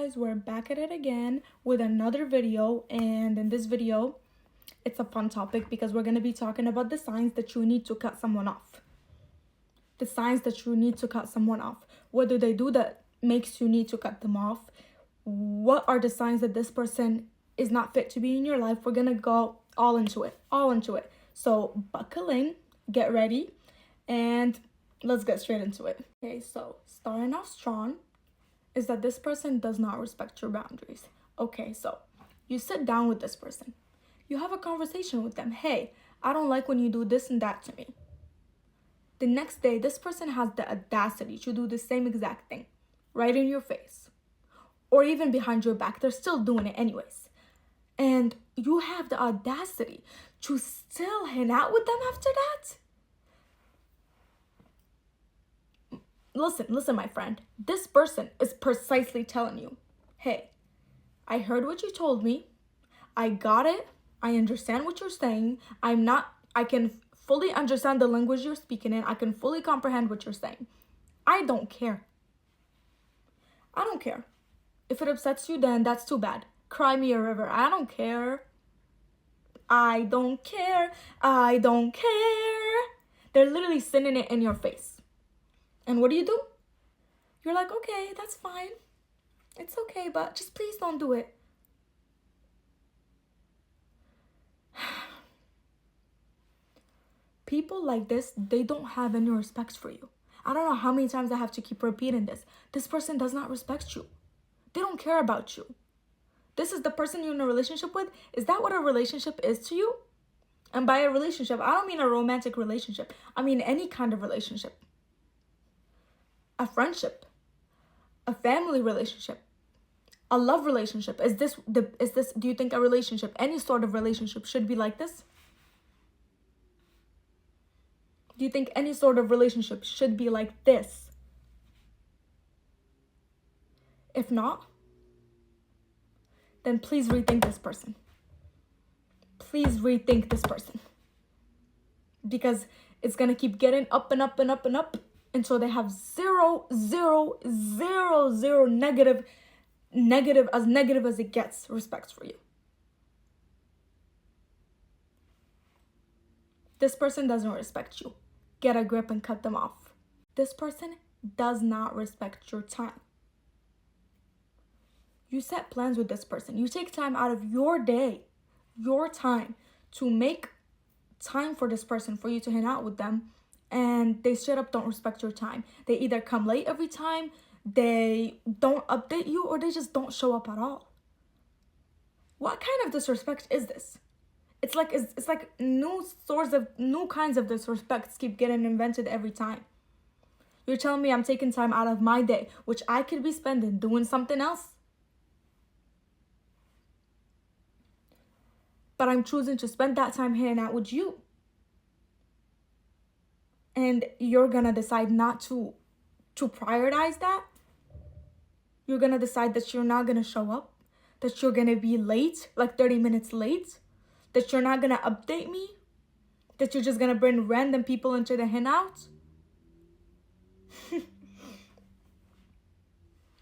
guys, we're back at it again with another video, and in this video it's a fun topic because we're going to be talking about the signs that you need to cut someone off. The signs that you need to cut someone off. What do they do that makes you need to cut them off? What are the signs that this person is not fit to be in your life? We're going to go all into it. So buckle in, get ready, and let's get straight into it. Okay, so starting off strong is that this person does not respect your boundaries. Okay, so you sit down with this person. You have a conversation with them. Hey, I don't like when you do this and that to me. The next day, this person has the audacity to do the same exact thing, right in your face, or even behind your back. They're still doing it anyways. And you have the audacity to still hang out with them after that? Listen, my friend. This person is precisely telling you, hey, I heard what you told me. I got it. I understand what you're saying. I can fully understand the language you're speaking in. I can fully comprehend what you're saying. I don't care. If it upsets you, then that's too bad. Cry me a river. I don't care. They're literally sending it in your face. And what do? You're like, okay, that's fine. It's okay, but just please don't do it. People like this, they don't have any respect for you. I don't know how many times I have to keep repeating this. This person does not respect you. They don't care about you. This is the person you're in a relationship with? Is that what a relationship is to you? And by a relationship, I don't mean a romantic relationship. I mean any kind of relationship. A friendship, a family relationship, a love relationship. Do you think a relationship, any sort of relationship, should be like this? Do you think any sort of relationship should be like this? If not, then please rethink this person. Because it's gonna keep getting up and up and up and up until they have zero negative as it gets respect for you. This person doesn't respect you. Get a grip and cut them off. This person does not respect your time. You set plans with this person. You take time out of your day, your time, to make time for this person, for you to hang out with them, and they straight up don't respect your time. They either come late every time, they don't update you, or they just don't show up at all. What kind of disrespect is this? It's like new kinds of disrespects keep getting invented every time. You're telling me I'm taking time out of my day, which I could be spending doing something else, but I'm choosing to spend that time hanging out with you. And you're gonna decide not to prioritize that. You're gonna decide that you're not gonna show up, that you're gonna be late, like 30 minutes late, that you're not gonna update me, that you're just gonna bring random people into the hangout.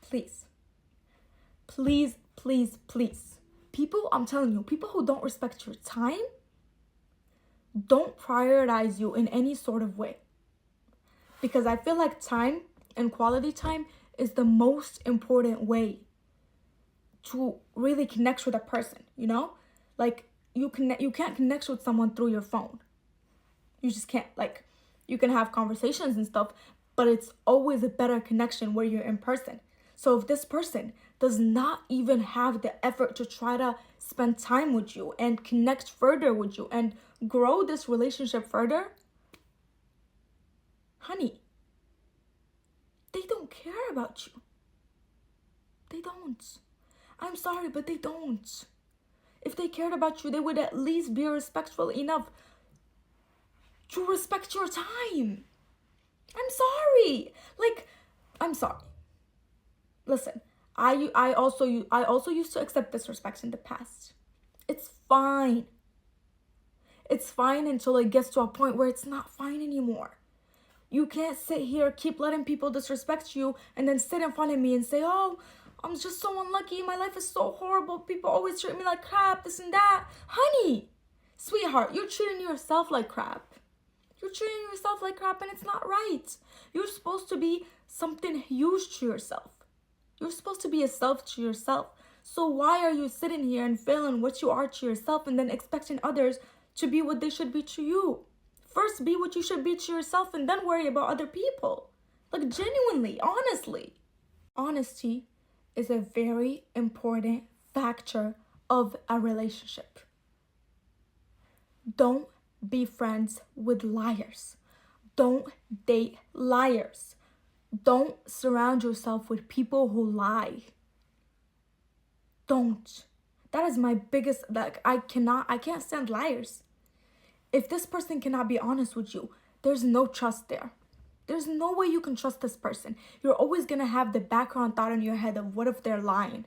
Please. People, I'm telling you, people who don't respect your time don't prioritize you in any sort of way. Because I feel like time and quality time is the most important way to really connect with a person, you know? Like, you can't connect with someone through your phone. You just can't. Like, you can have conversations and stuff, but it's always a better connection where you're in person. So if this person does not even have the effort to try to spend time with you and connect further with you and grow this relationship further, honey, they don't care about you. They don't. I'm sorry, but they don't. If they cared about you, they would at least be respectful enough to respect your time. I'm sorry. Listen, I also used to accept disrespect in the past. It's fine. It's fine until it gets to a point where it's not fine anymore. You can't sit here, keep letting people disrespect you, and then sit in front of me and say, oh, I'm just so unlucky. My life is so horrible. People always treat me like crap, this and that. Honey, sweetheart, you're treating yourself like crap. You're treating yourself like crap and it's not right. You're supposed to be something huge to yourself. You're supposed to be a self to yourself. So why are you sitting here and failing what you are to yourself and then expecting others to be what they should be to you? First, be what you should be to yourself and then worry about other people. Like, genuinely, honestly. Honesty is a very important factor of a relationship. Don't be friends with liars. Don't date liars. Don't surround yourself with people who lie. Don't. That is my biggest, I can't stand liars. If this person cannot be honest with you, there's no trust there. There's no way you can trust this person. You're always gonna have the background thought in your head of what if they're lying?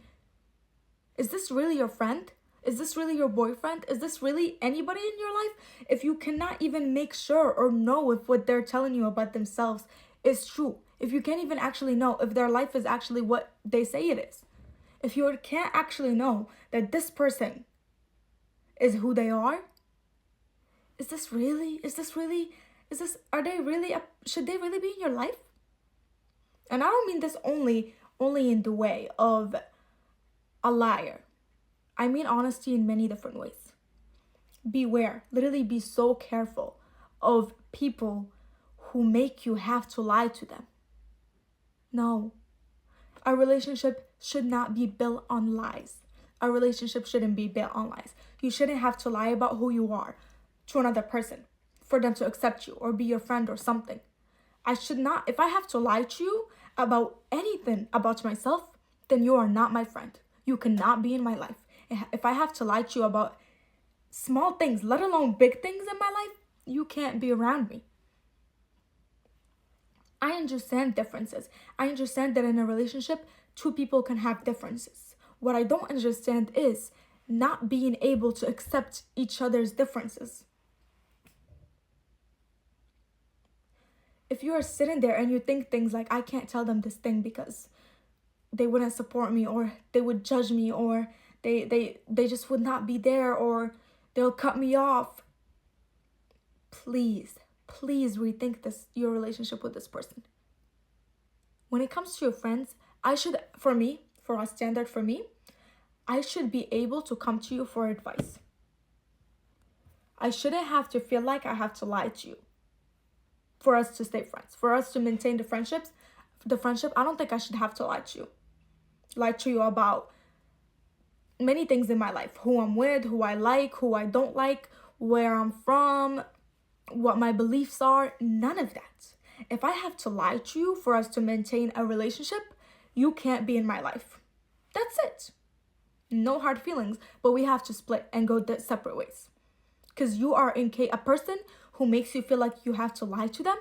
Is this really your friend? Is this really your boyfriend? Is this really anybody in your life? If you cannot even make sure or know if what they're telling you about themselves is true, if you can't even actually know if their life is actually what they say it is, if you can't actually know that this person is who they are, should they really be in your life? And I don't mean this only in the way of a liar. I mean honesty in many different ways. Beware, literally be so careful of people who make you have to lie to them. No, a relationship should not be built on lies. A relationship shouldn't be built on lies. You shouldn't have to lie about who you are to another person for them to accept you or be your friend or something. If I have to lie to you about anything about myself, then you are not my friend. You cannot be in my life. If I have to lie to you about small things, let alone big things in my life, you can't be around me. I understand differences. I understand that in a relationship, two people can have differences. What I don't understand is not being able to accept each other's differences. If you are sitting there and you think things like, I can't tell them this thing because they wouldn't support me, or they would judge me, or they just would not be there, or they'll cut me off. Please rethink your relationship with this person. When it comes to your friends, I should be able to come to you for advice. I shouldn't have to feel like I have to lie to you for us to stay friends, for us to maintain the friendship. I don't think I should have to lie to you about many things in my life: who I'm with, who I like, who I don't like, where I'm from, what my beliefs are. None of that. If I have to lie to you for us to maintain a relationship, you can't be in my life. That's it. No hard feelings, but we have to split and go separate ways. Because you are a person who makes you feel like you have to lie to them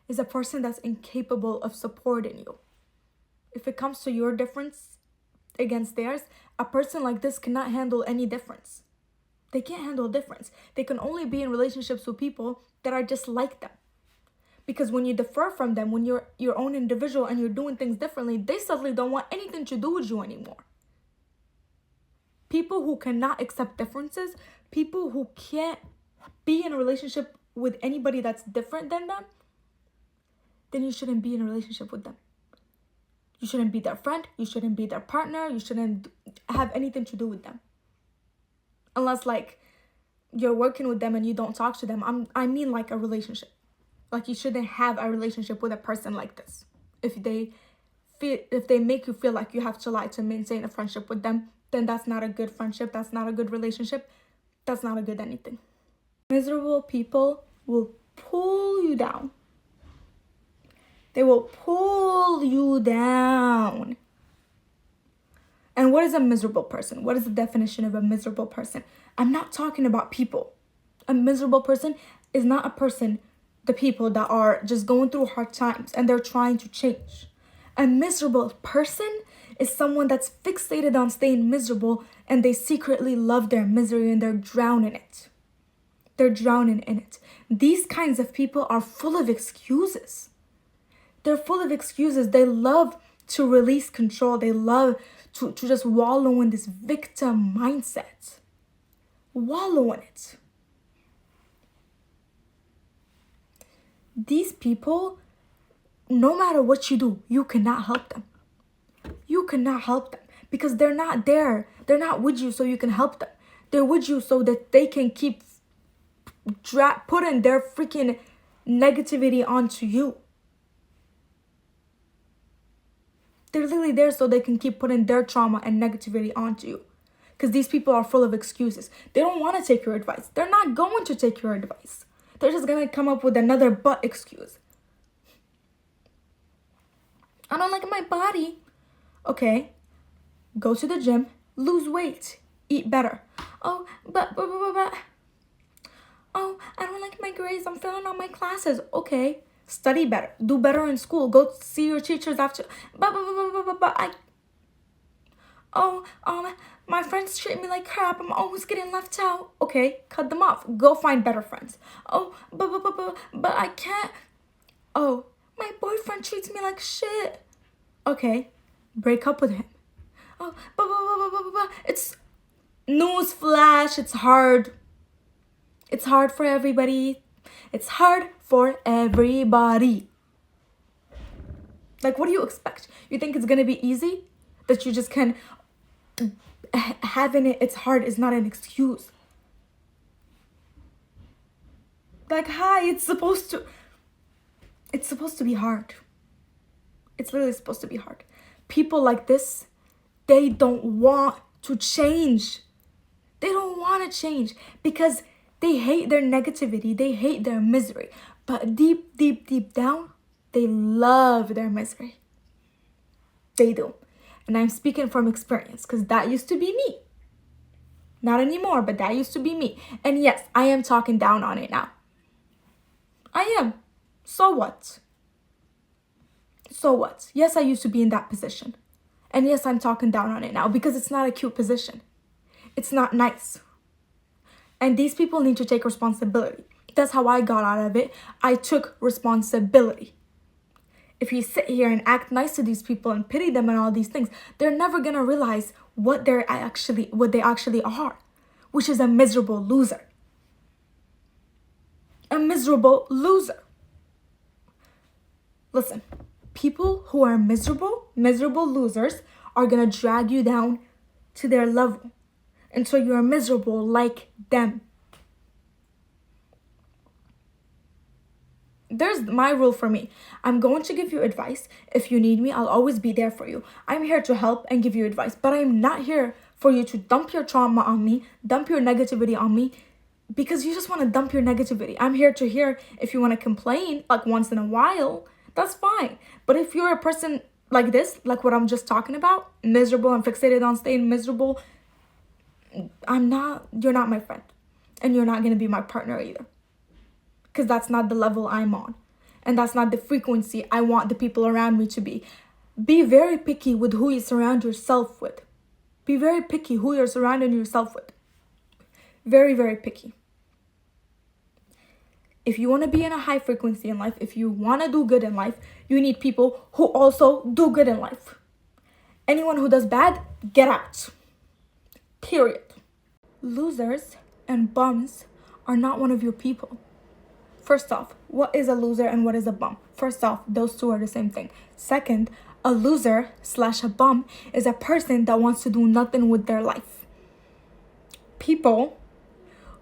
is a person that's incapable of supporting you. If it comes to your difference against theirs, a person like this cannot handle any difference. They can't handle difference. They can only be in relationships with people that are just like them. Because when you differ from them, when you're your own individual and you're doing things differently, they suddenly don't want anything to do with you anymore. People who cannot accept differences, people who can't be in a relationship with anybody that's different than them, then you shouldn't be in a relationship with them. You shouldn't be their friend. You shouldn't be their partner. You shouldn't have anything to do with them. Unless you're working with them and you don't talk to them. I mean a relationship. You shouldn't have a relationship with a person like this. If they make you feel like you have to lie to maintain a friendship with them, then that's not a good friendship. That's not a good relationship. That's not a good anything. Miserable people will pull you down. They will pull you down. And what is a miserable person? What is the definition of a miserable person? I'm not talking about people. A miserable person is not the people that are just going through hard times and they're trying to change. A miserable person is someone that's fixated on staying miserable and they secretly love their misery and they're drowning in it. They're drowning in it. These kinds of people are full of excuses. They're full of excuses. They love to release control. They love to just wallow in this victim mindset. Wallow in it. These people, no matter what you do, you cannot help them. You cannot help them because they're not there. They're not with you so you can help them. They're with you so that they can keep putting their freaking negativity onto you. They're literally there so they can keep putting their trauma and negativity onto you. Because these people are full of excuses. They don't want to take your advice. They're not going to take your advice. They're just going to come up with another but excuse. I don't like my body. Okay, go to the gym, lose weight, eat better. Oh, but. Oh, I don't like my grades. I'm failing all my classes. Okay, study better. Do better in school. Go see your teachers after. My friends treat me like crap. I'm always getting left out. Okay, cut them off. Go find better friends. Oh, but I can't. Oh, my boyfriend treats me like shit. Okay, break up with him. Oh, it's news flash. It's hard. It's hard for everybody. It's hard for everybody. Like, what do you expect? You think it's gonna be easy? That you just can having it's hard is not an excuse. Like, hi, it's supposed to be hard. It's literally supposed to be hard. People like this, they don't want to change. They don't want to change because they hate their negativity. They hate their misery. But deep, deep, deep down, they love their misery. They do. And I'm speaking from experience because that used to be me. Not anymore, but that used to be me. And yes, I am talking down on it now. I am. So what? So what? Yes, I used to be in that position. And yes, I'm talking down on it now because it's not a cute position. It's not nice. And these people need to take responsibility. That's how I got out of it. I took responsibility. If you sit here and act nice to these people and pity them and all these things, they're never going to realize what they actually are, which is a miserable loser. A miserable loser. Listen, people who are miserable losers are going to drag you down to their level until you're miserable like them. There's my rule for me. I'm going to give you advice. If you need me, I'll always be there for you. I'm here to help and give you advice, but I'm not here for you to dump your trauma on me, dump your negativity on me, because you just want to dump your negativity. I'm here to hear if you want to complain like once in a while, that's fine. But if you're a person like this, like what I'm just talking about, miserable and fixated on staying miserable, you're not my friend. And you're not going to be my partner either. Because that's not the level I'm on. And that's not the frequency I want the people around me to be. Be very picky with who you surround yourself with. Be very picky who you're surrounding yourself with. Very, very picky. If you want to be in a high frequency in life, if you want to do good in life, you need people who also do good in life. Anyone who does bad, get out. Period. Losers and bums are not one of your people. First off, what is a loser and what is a bum? First off, those two are the same thing. Second, a loser / a bum is a person that wants to do nothing with their life. People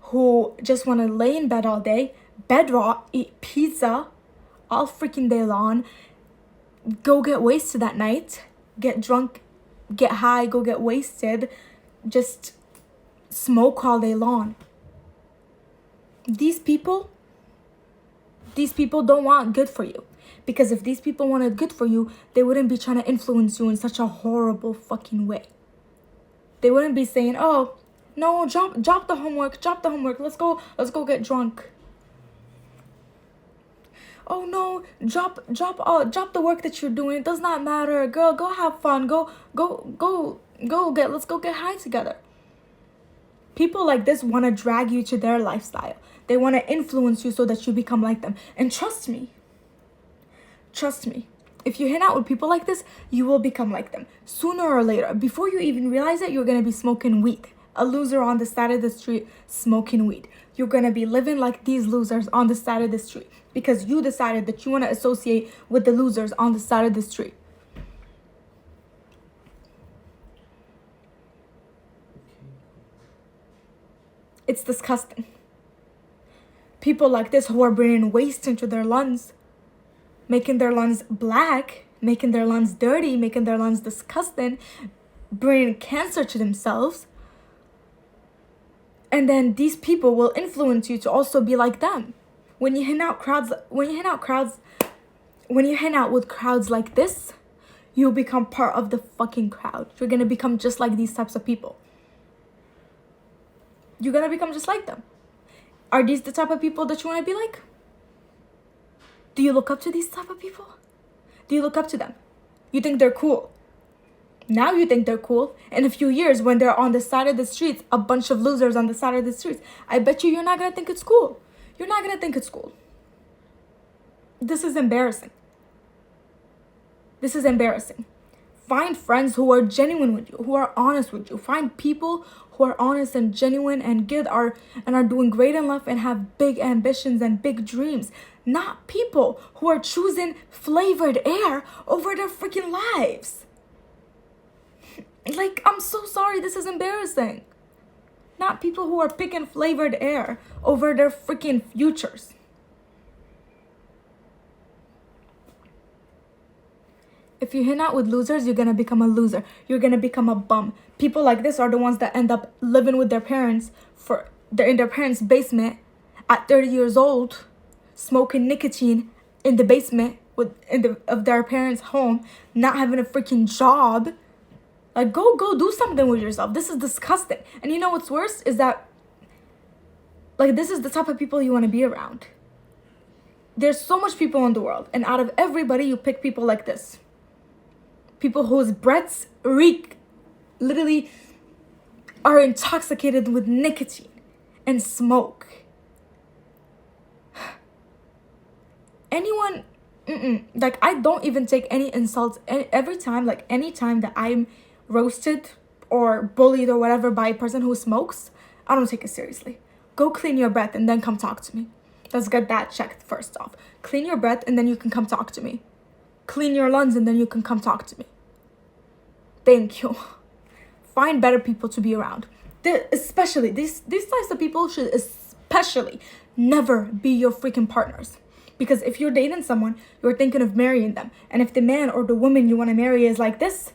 who just want to lay in bed all day, bed rot, eat pizza all freaking day long, go get wasted that night, get drunk, get high, go get wasted, just smoke all day long. These people don't want good for you. Because if these people wanted good for you, they wouldn't be trying to influence you in such a horrible fucking way. They wouldn't be saying, oh, no, drop the homework, let's go get drunk. Oh no, drop the work that you're doing. It does not matter. Girl, go have fun. Let's go get high together. People like this want to drag you to their lifestyle. They want to influence you so that you become like them. And trust me, If you hang out with people like this, you will become like them. Sooner or later, before you even realize it, you're going to be smoking weed. A loser on the side of the street smoking weed. You're going to be living like these losers on the side of the street because you decided that you want to associate with the losers on the side of the street. It's disgusting. People like this who are bringing waste into their lungs, making their lungs black, making their lungs dirty, making their lungs disgusting, bringing cancer to themselves. And then these people will influence you to also be like them. When you hang out with crowds like this, you become part of the fucking crowd. You're gonna become just like these types of people. You're gonna become just like them. Are these the type of people that you want to be like? Do you look up to these type of people? Do you look up to them? You think they're cool. Now you think they're cool. In a few years, when they're on the side of the streets, a bunch of losers on the side of the streets, I bet you're not going to think it's cool. You're not going to think it's cool. This is embarrassing. This is embarrassing. Find friends who are genuine with you, who are honest with you. Find people who are honest and genuine and good and are doing great in life and have big ambitions and big dreams. Not people who are choosing flavored air over their freaking lives. Like, I'm so sorry, this is embarrassing. Not people who are picking flavored air over their freaking futures. If you hang out with losers, you're gonna become a loser. You're gonna become a bum. People like this are the ones that end up living with their parents in their parents' basement at 30 years old, smoking nicotine in the basement of their parents' home, not having a freaking job. Like, go do something with yourself. This is disgusting. And you know what's worse is that, like, this is the type of people you want to be around. There's so much people in the world, and out of everybody, you pick people like this. People whose breaths reek, literally are intoxicated with nicotine and smoke. Anyone, like, I don't even take any insults. Anytime that I'm roasted or bullied or whatever by a person who smokes, I don't take it seriously. Go clean your breath and then come talk to me. Let's get that checked first off. Clean your breath and then you can come talk to me. Clean your lungs and then you can come talk to me. Thank you. Find better people to be around. Especially, these types of people should especially never be your freaking partners. Because if you're dating someone, you're thinking of marrying them. And if the man or the woman you want to marry is like this,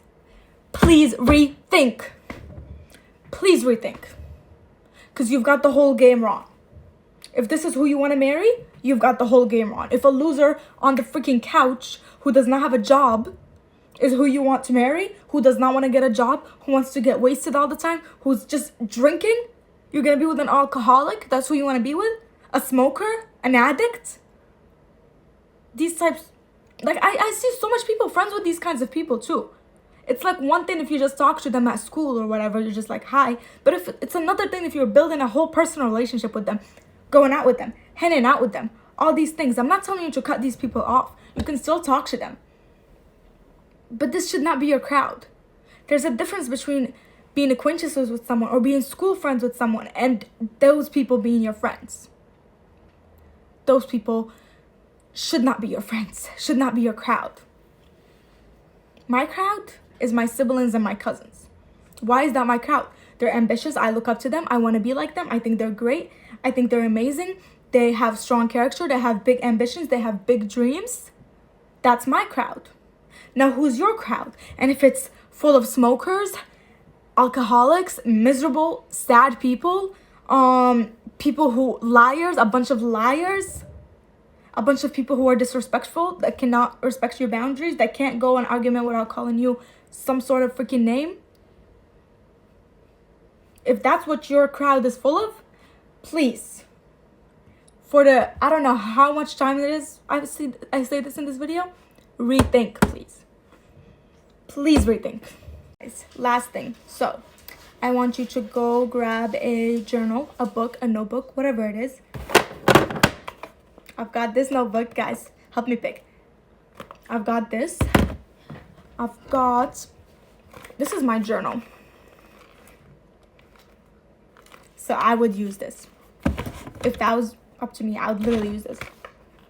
please rethink. Please rethink. Because you've got the whole game wrong. If this is who you want to marry, you've got the whole game wrong. If a loser on the freaking couch who does not have a job is who you want to marry, who does not want to get a job, who wants to get wasted all the time, who's just drinking, you're going to be with an alcoholic? That's who you want to be with? A smoker? An addict? These types, like, I see so much people friends with these kinds of people too. It's like one thing if you just talk to them at school or whatever, you're just like, hi. But if it's another thing if you're building a whole personal relationship with them, going out with them, hanging out with them, all these things. I'm not telling you to cut these people off. You can still talk to them. But this should not be your crowd. There's a difference between being acquaintances with someone or being school friends with someone and those people being your friends. Those people should not be your friends, should not be your crowd. My crowd is my siblings and my cousins. Why is that my crowd? They're ambitious. I look up to them. I want to be like them. I think they're great. I think they're amazing. They have strong character. They have big ambitions. They have big dreams. That's my crowd. Now, who's your crowd? And if it's full of smokers, alcoholics, miserable, sad people, people who liars, a bunch of liars, a bunch of people who are disrespectful, that cannot respect your boundaries, that can't go an argument without calling you some sort of freaking name. If that's what your crowd is full of, please, for the, I don't know how much time it is, I say this in this video, rethink, please. Please rethink. Guys, last thing. So, I want you to go grab a journal, a book, a notebook, whatever it is. I've got this notebook, guys. Help me pick. I've got this. This is my journal. So I would use this. If that was up to me, I would literally use this.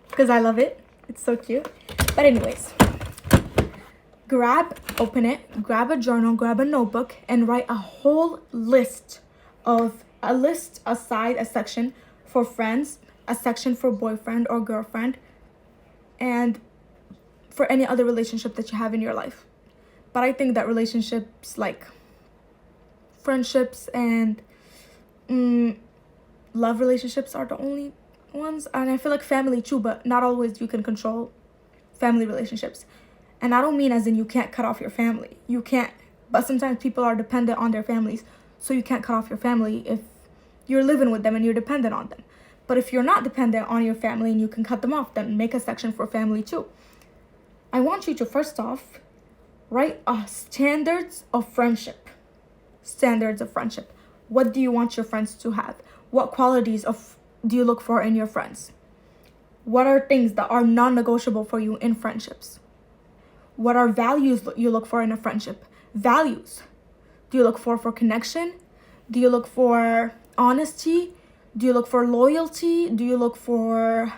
Because I love it. It's so cute. But anyways, open it, grab a journal, grab a notebook, and write a whole list aside, a section for friends, a section for boyfriend or girlfriend, and for any other relationship that you have in your life. But I think that relationships like friendships and love relationships are the only ones. And I feel like family too, but not always you can control family relationships. And I don't mean as in you can't cut off your family. You can't. But sometimes people are dependent on their families. So you can't cut off your family if you're living with them and you're dependent on them. But if you're not dependent on your family and you can cut them off, then make a section for family too. I want you to first off write standards of friendship. Standards of friendship. What do you want your friends to have? What qualities do you look for in your friends? What are things that are non-negotiable for you in friendships? What are values you look for in a friendship? Values. Do you look for connection? Do you look for honesty? Do you look for loyalty? Do you look for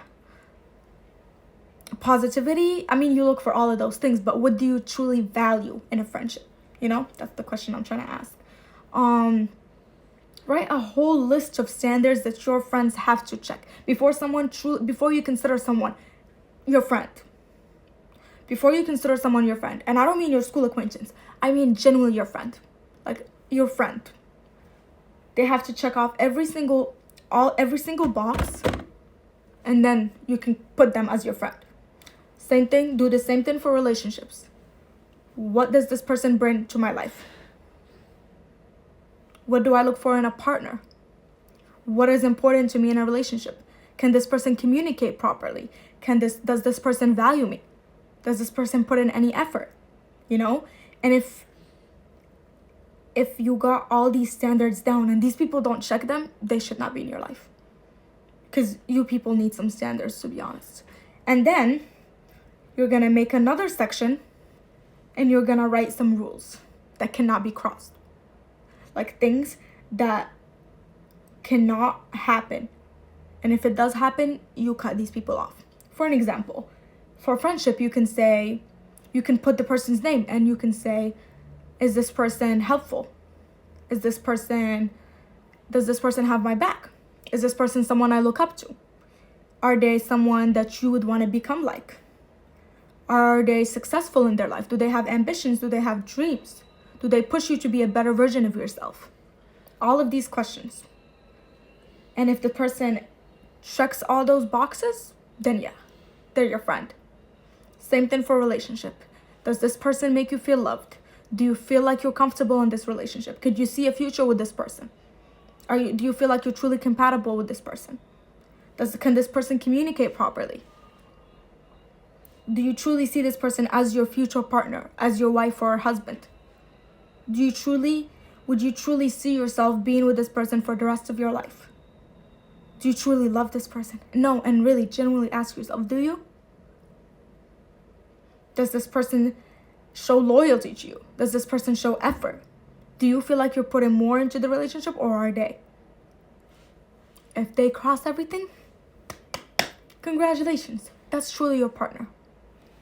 positivity? I mean, you look for all of those things, but what do you truly value in a friendship? You know, that's the question I'm trying to ask. Write a whole list of standards that your friends have to check before you consider someone your friend. Before you consider someone your friend, and I don't mean your school acquaintance, I mean genuinely your friend, like your friend. They have to check off every single box, and then you can put them as your friend. Same thing, do the same thing for relationships. What does this person bring to my life? What do I look for in a partner? What is important to me in a relationship? Can this person communicate properly? Does this person value me? Does this person put in any effort? You know? And if you got all these standards down and these people don't check them, they should not be in your life. Because you people need some standards, to be honest. And then you're going to make another section and you're going to write some rules that cannot be crossed. Like things that cannot happen. And if it does happen, you cut these people off. For an example, for friendship, you can put the person's name and you can say, is this person helpful? Does this person have my back? Is this person someone I look up to? Are they someone that you would want to become like? Are they successful in their life? Do they have ambitions? Do they have dreams? Do they push you to be a better version of yourself? All of these questions. And if the person checks all those boxes, then yeah, they're your friend. Same thing for relationship. Does this person make you feel loved? Do you feel like you're comfortable in this relationship? Could you see a future with this person? Do you feel like you're truly compatible with this person? Can this person communicate properly? Do you truly see this person as your future partner, as your wife or husband? Would you truly see yourself being with this person for the rest of your life? Do you truly love this person? No, and really genuinely ask yourself, do you? Does this person show loyalty to you? Does this person show effort? Do you feel like you're putting more into the relationship, or are they? If they cross everything, congratulations. That's truly your partner.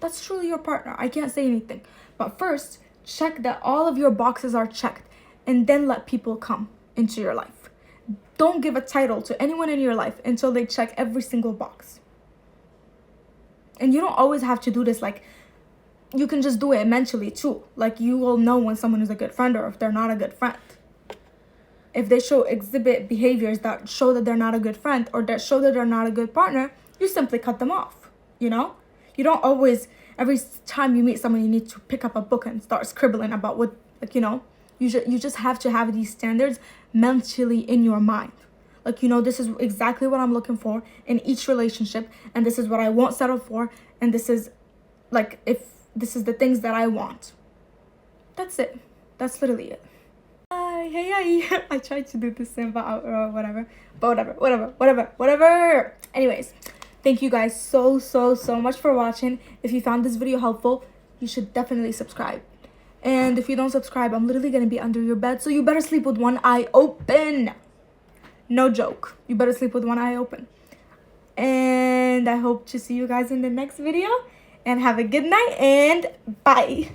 That's truly your partner. I can't say anything. But first, check that all of your boxes are checked, and then let people come into your life. Don't give a title to anyone in your life until they check every single box. And you don't always have to do this. Like, you can just do it mentally too. Like, you will know when someone is a good friend or if they're not a good friend. If they exhibit behaviors that show that they're not a good friend or that show that they're not a good partner, you simply cut them off, you know? You don't always, every time you meet someone, you need to pick up a book and start scribbling about what, like, you know, you just have to have these standards mentally in your mind. Like, you know, this is exactly what I'm looking for in each relationship, and this is what I won't settle for, and this is, like, if this is the things that I want. That's it. That's literally it. Hey. I tried to do the Simba outro or whatever. But whatever. Anyways, Thank you guys so much for watching. If you found this video helpful, you should definitely subscribe. And if you don't subscribe, I'm literally gonna be under your bed, so you better sleep with one eye open. No joke. You better sleep with one eye open. And I hope to see you guys in the next video. And have a good night and bye.